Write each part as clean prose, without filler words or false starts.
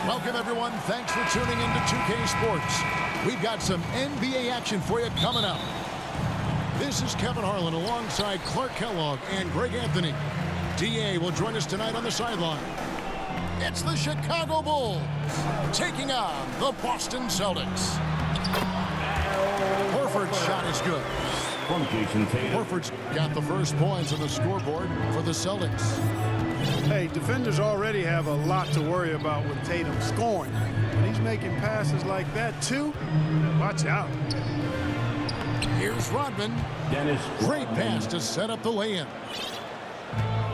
Welcome, everyone. Thanks for tuning in to 2K Sports. We've got some NBA action for you coming up. This is Kevin Harlan alongside Clark Kellogg and Greg Anthony. DA will join us tonight on the sideline. It's the Chicago Bulls taking on the Boston Celtics. Horford's shot is good. Horford's got the first points on the scoreboard for the Celtics. Hey, defenders already have a lot to worry about with Tatum scoring. When he's making passes like that, too, watch out. Here's Rodman. Great pass to set up the lay-in.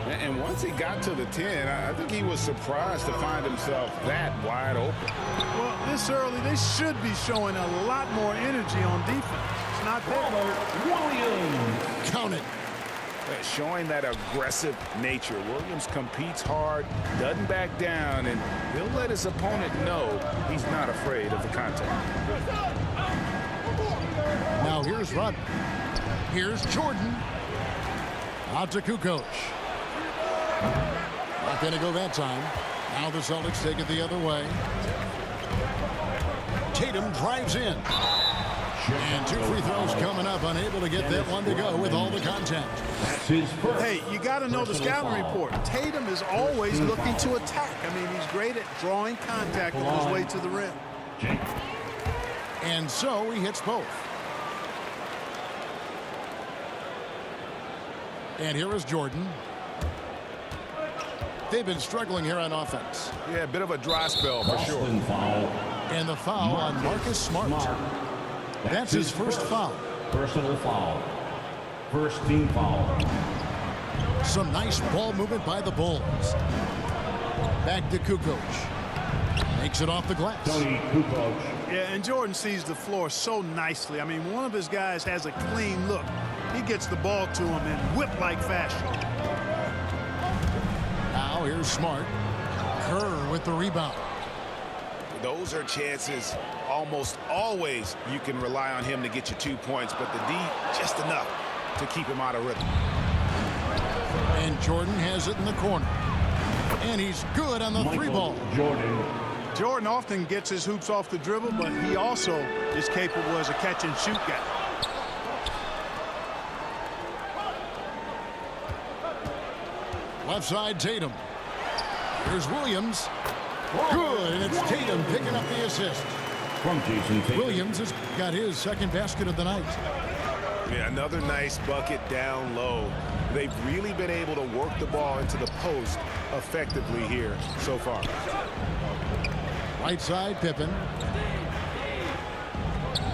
And once he got to the 10, I think he was surprised to find himself that wide open. Well, this early, they should be showing a lot more energy on defense. It's not there. Williams. Count it. Showing that aggressive nature. Williams competes hard, doesn't back down, and he'll let his opponent know he's not afraid of the contact. Now here's Rodman. Here's Jordan. Out to Kukoc. Not going to go that time. Now the Celtics take it the other way. Tatum drives in. And two free throws coming up. Unable to get that one to go with all the contact. Hey, you got to know the scouting report. Tatum is always looking to attack. I mean, he's great at drawing contact on his way to the rim. And so he hits both. And here is Jordan. They've been struggling here on offense. Yeah, a bit of a dry spell for sure. And the foul on Marcus Smart. That's his first foul. Personal foul. First team foul. Some nice ball movement by the Bulls. Back to Kukoc. Makes it off the glass. Tony Kukoc. Yeah, and Jordan sees the floor so nicely. I mean, one of his guys has a clean look. He gets the ball to him in whip-like fashion. Now here's Smart. Kerr with the rebound. Those are chances almost always you can rely on him to get you 2 points, but the D just enough to keep him out of rhythm. And Jordan has it in the corner. And he's good on the three ball. Jordan often gets his hoops off the dribble, but he also is capable as a catch-and-shoot guy. Left side, Tatum. Here's Williams. Good, and it's Tatum picking up the assist. From Jason Tatum. Williams has got his second basket of the night. Yeah, another nice bucket down low. They've really been able to work the ball into the post effectively here so far. Right side, Pippen.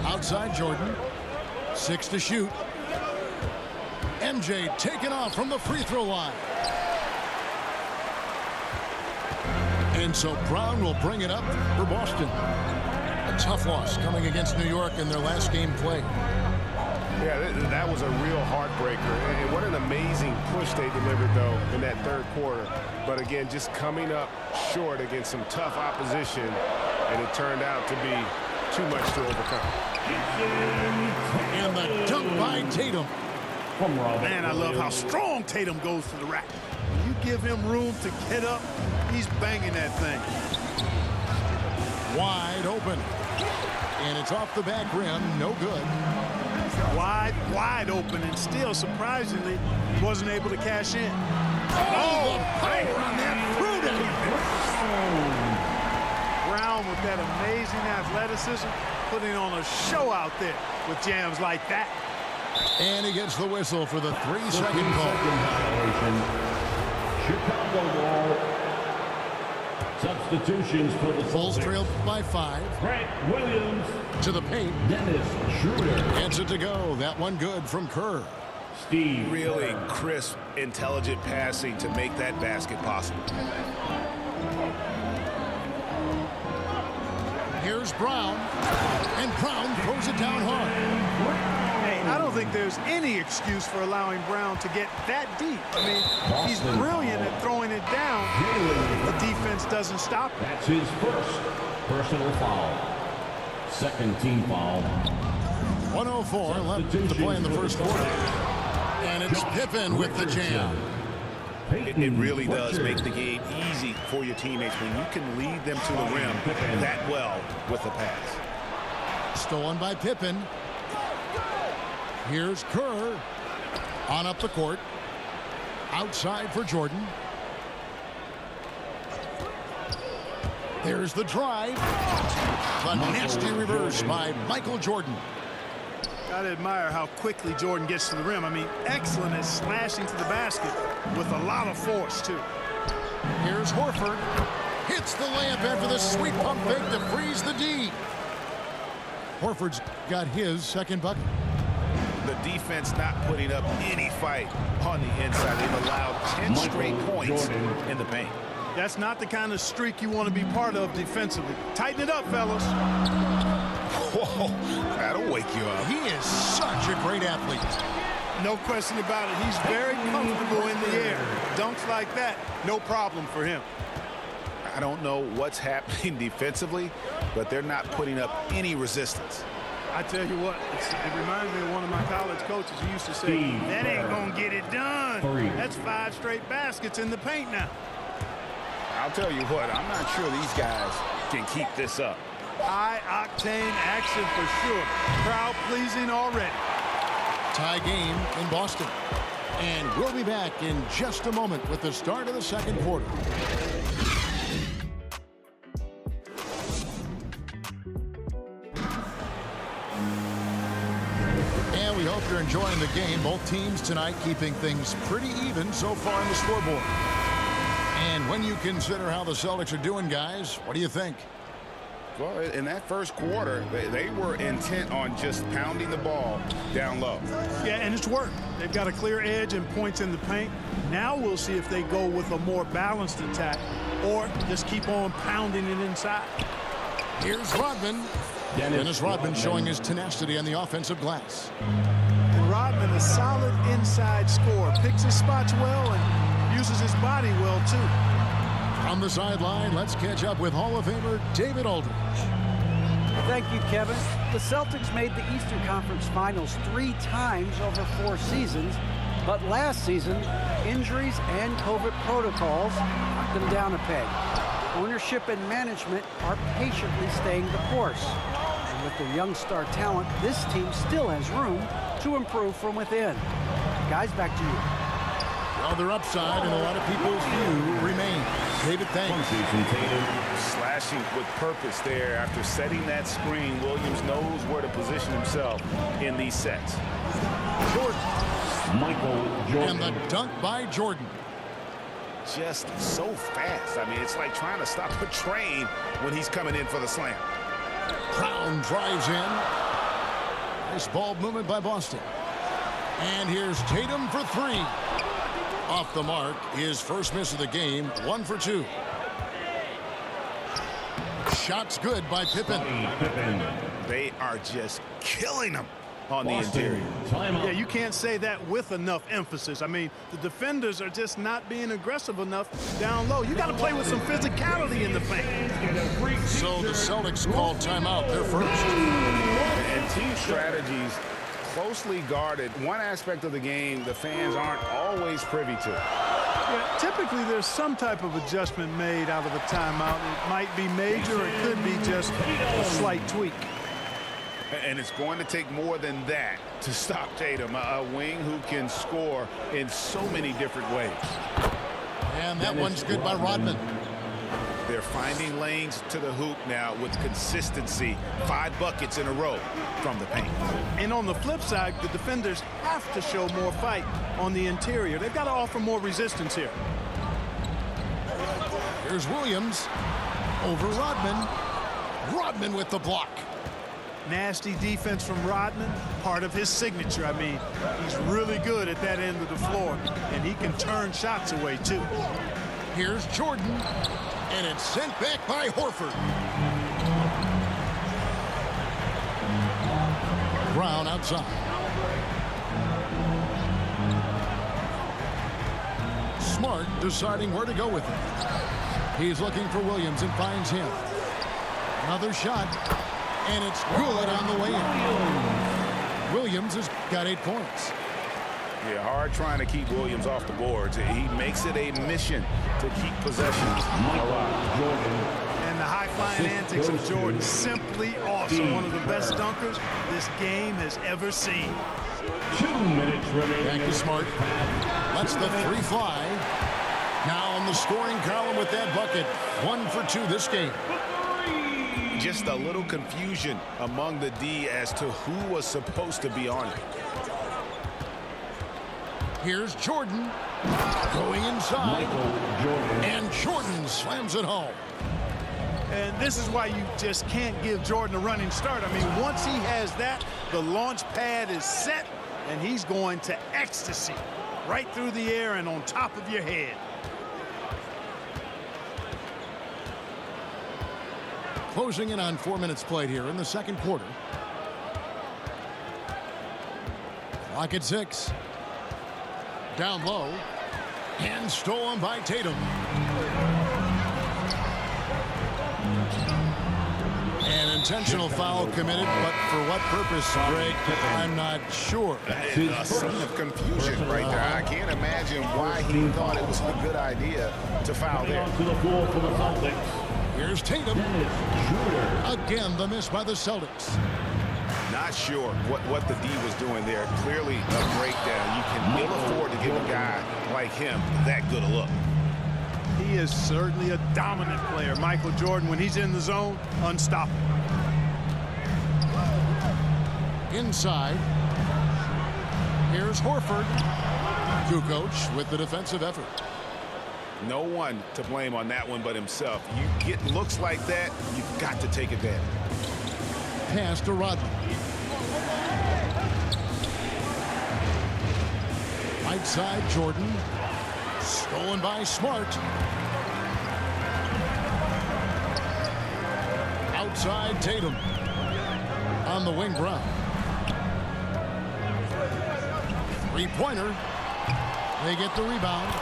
Outside, Jordan. 6 to shoot. MJ taken off from the free throw line. And so Brown will bring it up for Boston. A tough loss coming against New York in their last game played. Yeah, that was a real heartbreaker. And what an amazing push they delivered, though, in that third quarter. But again, just coming up short against some tough opposition, and it turned out to be too much to overcome. And the dunk by Tatum. Man, I love how strong Tatum goes to the rack. When you give him room to get up, he's banging that thing. Wide open. And it's off the back rim. No good. Wide open, and still, surprisingly, wasn't able to cash in. Oh, the power on that Fruity. Brown with that amazing athleticism, putting on a show out there with jams like that. And he gets the whistle for the 3-second call. Chicago ball. Substitutions for the Bulls Celtics. trailed by 5. Grant Williams. To the paint. Dennis Schroeder. Gets it to go. That one good from Kerr. Steve. Really crisp, intelligent passing to make that basket possible. Here's Brown. And Brown throws it down hard. Hey, I don't think there's any excuse for allowing Brown to get that deep. I mean, he's brilliant at throwing it down. The defense doesn't stop him. That's his first personal foul. Second team foul. 104 left to play in the first quarter. And it's Pippen with the jam. It really does make the game easy for your teammates when you can lead them to the rim that well with the pass. Stolen by Pippen. Here's Kerr on up the court. Outside for Jordan. There's the drive. The nasty reverse by Michael Jordan. Gotta admire how quickly Jordan gets to the rim. I mean, excellent at slashing to the basket with a lot of force, too. Here's Horford. Hits the layup after the sweet pump fake to freeze the D. Horford's got his second bucket. The defense not putting up any fight on the inside. They've allowed 10 straight points in the paint. That's not the kind of streak you want to be part of defensively. Tighten it up, fellas. Whoa, that'll wake you up. He is such a great athlete. No question about it. He's very comfortable in the air. Dunks like that, no problem for him. I don't know what's happening defensively, but they're not putting up any resistance. I tell you what, it reminds me of one of my college coaches who used to say, that ain't going to get it done. That's 5 straight baskets in the paint now. I'll tell you what, I'm not sure these guys can keep this up. High-octane action for sure. Crowd-pleasing already. Tie game in Boston. And we'll be back in just a moment with the start of the second quarter. And we hope you're enjoying the game. Both teams tonight keeping things pretty even so far on the scoreboard. And when you consider how the Celtics are doing, guys, what do you think? Well, in that first quarter, they were intent on just pounding the ball down low. Yeah, and it's worked. They've got a clear edge and points in the paint. Now we'll see if they go with a more balanced attack or just keep on pounding it inside. Here's Rodman. Dennis Rodman showing his tenacity on the offensive glass. And Rodman, a solid inside scorer. Picks his spots well and uses his body well, too. On the sideline, let's catch up with Hall of Famer David Aldridge. Thank you, Kevin. The Celtics made the Eastern Conference Finals 3 times over 4 seasons, but last season, injuries and COVID protocols knocked them down a peg. Ownership and management are patiently staying the course. And with their young star talent, this team still has room to improve from within. Guys, back to you. Well, their upside in a lot of people's view remains. David, thanks. Slashing with purpose there. After setting that screen, Williams knows where to position himself in these sets. Jordan. Michael Jordan. And the dunk by Jordan. Just so fast. I mean, it's like trying to stop a train when he's coming in for the slam. Brown drives in. Nice ball movement by Boston. And here's Tatum for 3. Off the mark, his first miss of the game, 1 for 2. Shots good by Pippen. They are just killing him on the interior. Yeah, you can't say that with enough emphasis. I mean, the defenders are just not being aggressive enough down low. You got to play with some physicality in the paint. So the Celtics called timeout, their first. And team strategies closely guarded. One aspect of the game the fans aren't always privy to. Yeah, typically there's some type of adjustment made out of a timeout. It might be major, or it could be just a slight tweak. And it's going to take more than that to stop Tatum, a wing who can score in so many different ways. And that one's good by Rodman. They're finding lanes to the hoop now with consistency. 5 buckets in a row from the paint. And on the flip side, the defenders have to show more fight on the interior. They've got to offer more resistance here. Here's Williams over Rodman. Rodman with the block. Nasty defense from Rodman, part of his signature. I mean, he's really good at that end of the floor, and he can turn shots away, too. Here's Jordan, and it's sent back by Horford. Brown outside. Smart deciding where to go with it. He's looking for Williams and finds him. Another shot, and it's good on the way in. Williams has got 8 points. Yeah, hard trying to keep Williams off the boards. He makes it a mission to keep possessions alive. And the high-flying antics of Jordan, simply awesome. One of the best dunkers this game has ever seen. 2 minutes remaining. Back to Smart. Lets the three fly. Now on the scoring column with that bucket. 1 for 2 this game. Just a little confusion among the D as to who was supposed to be on it. Here's Jordan going inside. And Jordan slams it home. And this is why you just can't give Jordan a running start. I mean, once he has that, the launch pad is set, and he's going to ecstasy right through the air and on top of your head. Closing in on 4 minutes played here in the second quarter. Clock at 6. Down low. And stolen by Tatum. An intentional foul committed, but for what purpose, Greg? I'm not sure. That is a scene of confusion right there. I can't imagine why he thought it was a good idea to foul there. To the floor for the Celtics. Here's Tatum. Again, the miss by the Celtics. Not sure what the D was doing there. Clearly a breakdown. You can ill afford to give a guy like him that good a look. He is certainly a dominant player. Michael Jordan, when he's in the zone, unstoppable. Inside. Here's Horford. Kukoc with the defensive effort. No one to blame on that one but himself. You get looks like that, you've got to take advantage. Pass to Rodman. Right side, Jordan. Stolen by Smart. Outside, Tatum. On the wing, Brown. Three-pointer. They get the rebound.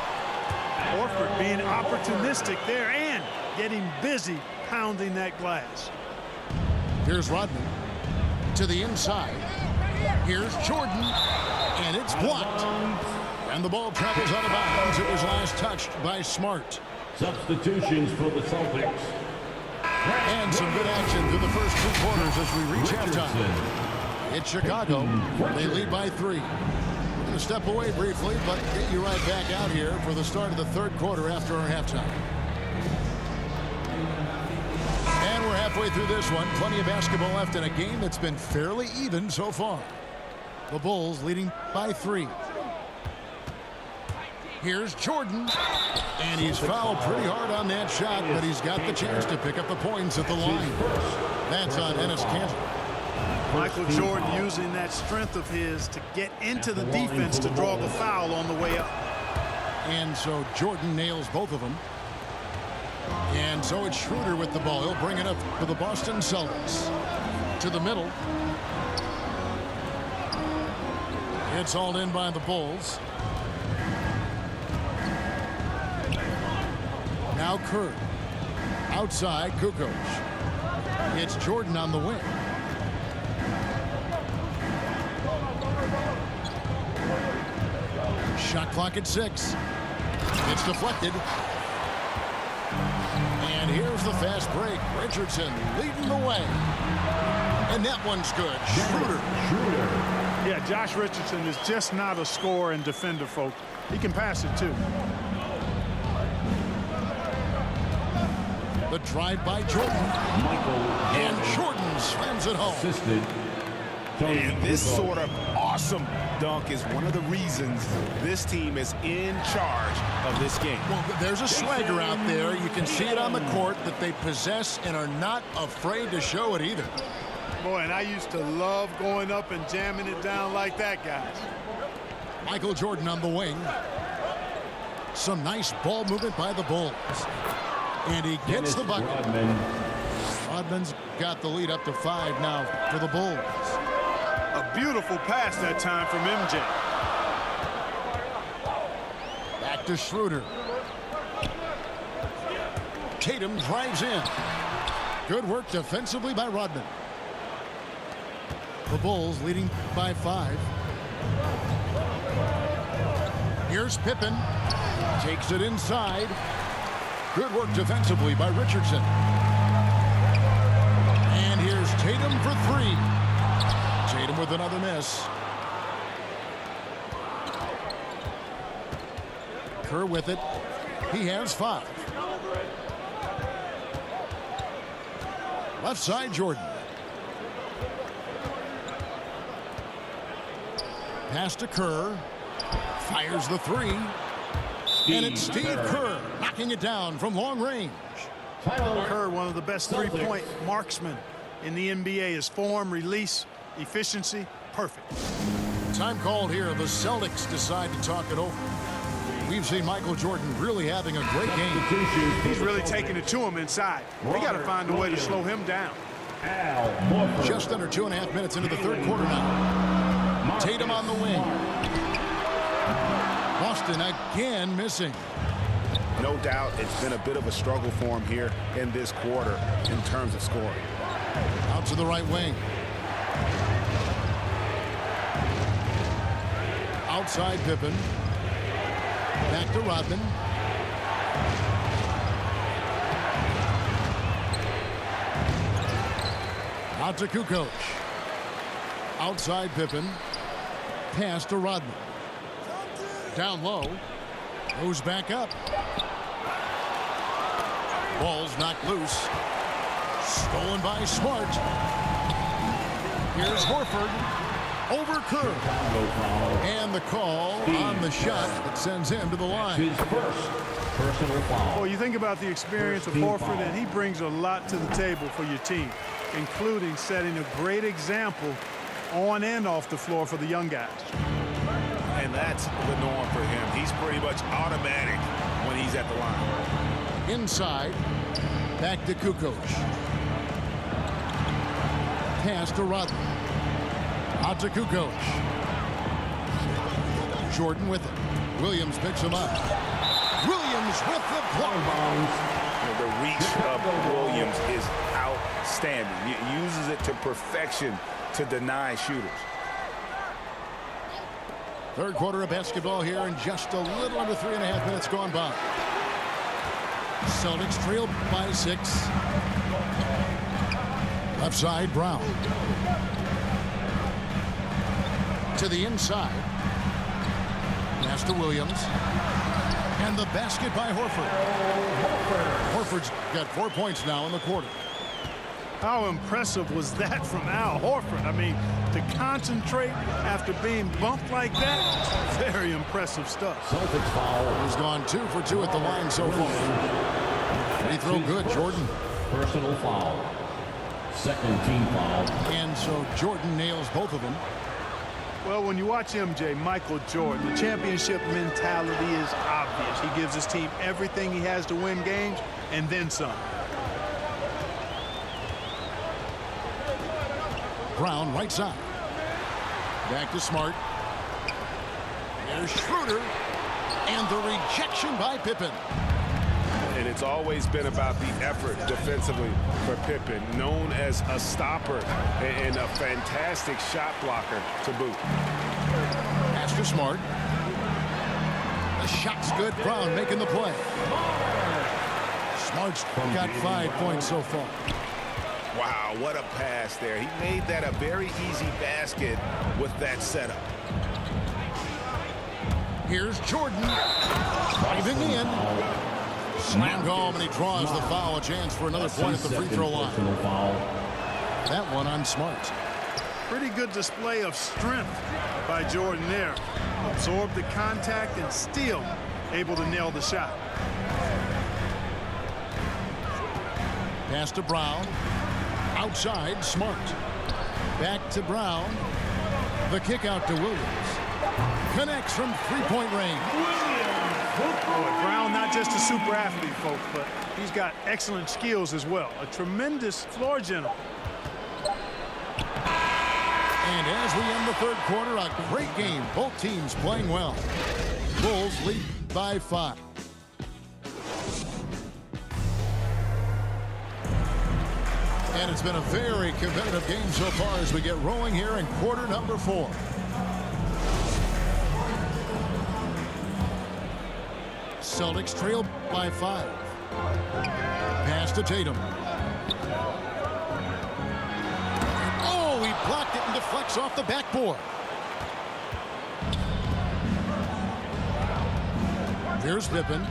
Horford being opportunistic there and getting busy pounding that glass. Here's Rodman to the inside. Here's Jordan, and it's blocked. And the ball travels out of bounds. It was last touched by Smart. Substitutions for the Celtics. And some good action through the first 2 quarters as we reach halftime. It's Chicago. They lead by 3. We're going to step away briefly, but get you right back out here for the start of the third quarter after our halftime. And we're halfway through this one. Plenty of basketball left in a game that's been fairly even so far. The Bulls leading by 3. Here's Jordan. And he's fouled pretty hard on that shot, but he's got the chance to pick up the points at the line. That's on Enes Kanter. Michael Jordan using that strength of his to get into the defense to draw the foul on the way up. And so Jordan nails both of them. And so it's Schroeder with the ball. He'll bring it up for the Boston Celtics. To the middle. It's hauled in by the Bulls. Now Kerr. Outside, Kukoc. It's Jordan on the wing. Shot clock at 6. It's deflected. And here's the fast break. Richardson leading the way. And that one's good. Schroeder. Yeah, Josh Richardson is just not a scorer and defender, folks. He can pass it, too. The drive by Jordan. And Jordan slams it home. Assisted. And this sort of awesome dunk is one of the reasons this team is in charge of this game. Well, there's a swagger out there. You can see it on the court that they possess and are not afraid to show it either. Boy, and I used to love going up and jamming it down like that, guys. Michael Jordan on the wing. Some nice ball movement by the Bulls. And he gets the bucket. Rodman's got the lead up to 5 now for the Bulls. A beautiful pass that time from MJ. Back to Schroeder. Tatum drives in. Good work defensively by Rodman. The Bulls leading by 5. Here's Pippen. Takes it inside. Good work defensively by Richardson. And here's Tatum for three. Tatum with another miss. Kerr with it. He has 5. Left side, Jordan. Pass to Kerr. Fires the 3. And it's Steve Kerr knocking it down from long range. Kerr, one of the best three-point marksmen in the NBA. His form, release, efficiency, perfect. Time called here. The Celtics decide to talk it over. We've seen Michael Jordan really having a great game. He's really taking it to him inside. They got to find a way to slow him down. Just under 2.5 minutes into the third quarter now. Tatum on the wing. Boston again missing. No doubt it's been a bit of a struggle for him here in this quarter in terms of scoring. Out to the right wing. Outside Pippen. Back to Rodman. Out to Kukoc. Outside Pippen. Pass to Rodman. Down low. Goes back up. Ball's knocked loose. Stolen by Smart. Here's Horford. Over Kerr. And the call on the shot that sends him to the line. His first personal foul. Well, you think about the experience of Horford, and he brings a lot to the table for your team, including setting a great example on and off the floor for the young guys. And that's the norm for him. He's pretty much automatic when he's at the line. Inside. Back to Kukoc. Pass to Rodman. Out to Kukoc. Jordan with it. Williams picks him up. Williams with the block. The reach of Williams is outstanding. He uses it to perfection to deny shooters. Third quarter of basketball here, and just a little under 3.5 minutes gone by. Celtics trail by 6. Left side, Brown. To the inside. Pass to Williams. And the basket by Horford. Horford's got 4 points now in the quarter. How impressive was that from Al Horford? I mean, to concentrate after being bumped like that, very impressive stuff. Celtics foul. He's gone 2 for 2 at the line so far. Free throw good, Jordan. Personal foul. Second team foul. And so Jordan nails both of them. Well, when you watch MJ, Michael Jordan, the championship mentality is obvious. He gives his team everything he has to win games, and then some. Brown right side. Back to Smart. There's Schroeder. And the rejection by Pippen. And it's always been about the effort defensively for Pippen, known as a stopper and a fantastic shot blocker to boot. Pass to Smart. The shot's good. Brown making the play. Smart's got 5 points so far. Wow, what a pass there. He made that a very easy basket with that setup. Here's Jordan. Driving in. Slammed home, and he draws the foul. A chance for another point at the free throw line. That one on Smart. Pretty good display of strength by Jordan there. Absorbed the contact and still able to nail the shot. Pass to Brown. Outside, Smart. Back to Brown. The kick out to Williams. Connects from three-point range. Boy, Brown, not just a super athlete, folks, but he's got excellent skills as well. A tremendous floor general. And as we end the third quarter, a great game. Both teams playing well. Bulls lead by 5. And it's been a very competitive game so far as we get rolling here in quarter number 4. Celtics trail by 5. Pass to Tatum. Oh, he blocked it and deflects off the backboard. Here's Pippen.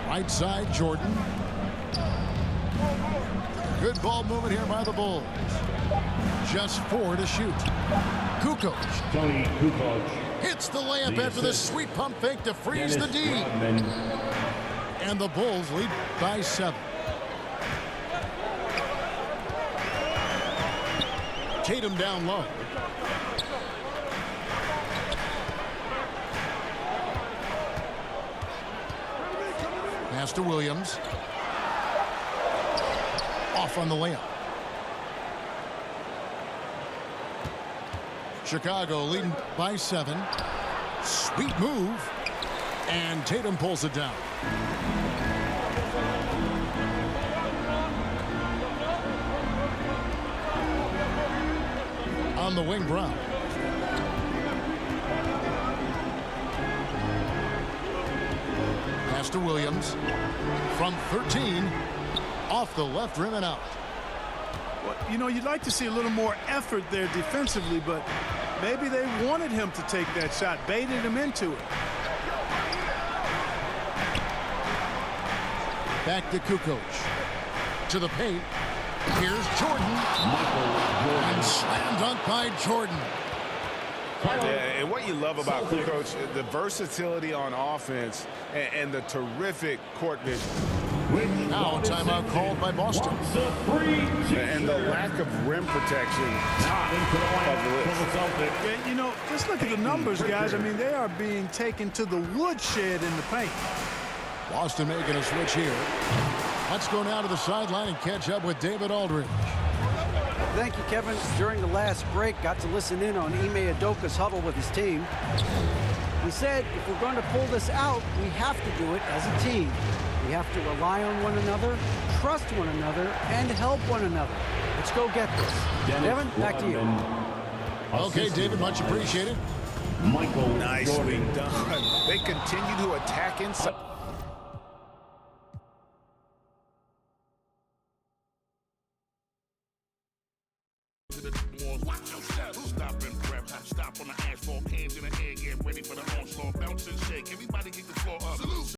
Right side, Jordan. Good ball movement here by the Bulls. Just 4 to shoot. Kukoc. Tony Kukoc. Hits the layup after the sweet pump fake to freeze the D. And the Bulls lead by 7. Tatum down low. Pass to Williams. Off on the layup. Chicago leading by 7. Sweet move. And Tatum pulls it down. On the wing, Brown. Pass to Williams. From 13. Off the left rim and out. Well, you know, you'd like to see a little more effort there defensively, but maybe they wanted him to take that shot, baited him into it. Back to Kukoc. To the paint. Here's Jordan. And slam dunk by Jordan. Yeah, and what you love about Kukoc, the versatility on offense and the terrific court vision. Now timeout called by Boston. And the lack of rim protection, top of the list. Yeah, you know, just look at the numbers, guys. I mean, they are being taken to the woodshed in the paint. Boston making a switch here. Let's go now to the sideline and catch up with David Aldridge. Thank you, Kevin. During the last break, got to listen in on Ime Udoka's huddle with his team. He said, if we're going to pull this out, we have to do it as a team. We have to rely on one another, trust one another, and help one another. Let's go get this. Devin, back to you. Okay, David, much appreciated. Michael Nicely Jordan. done. They continue to attack inside. Watch your step. Stop and prep. Stop on the asphalt. Hands in the air. Get ready for the onslaught. Bounce and shake. Everybody get the floor up. Salute.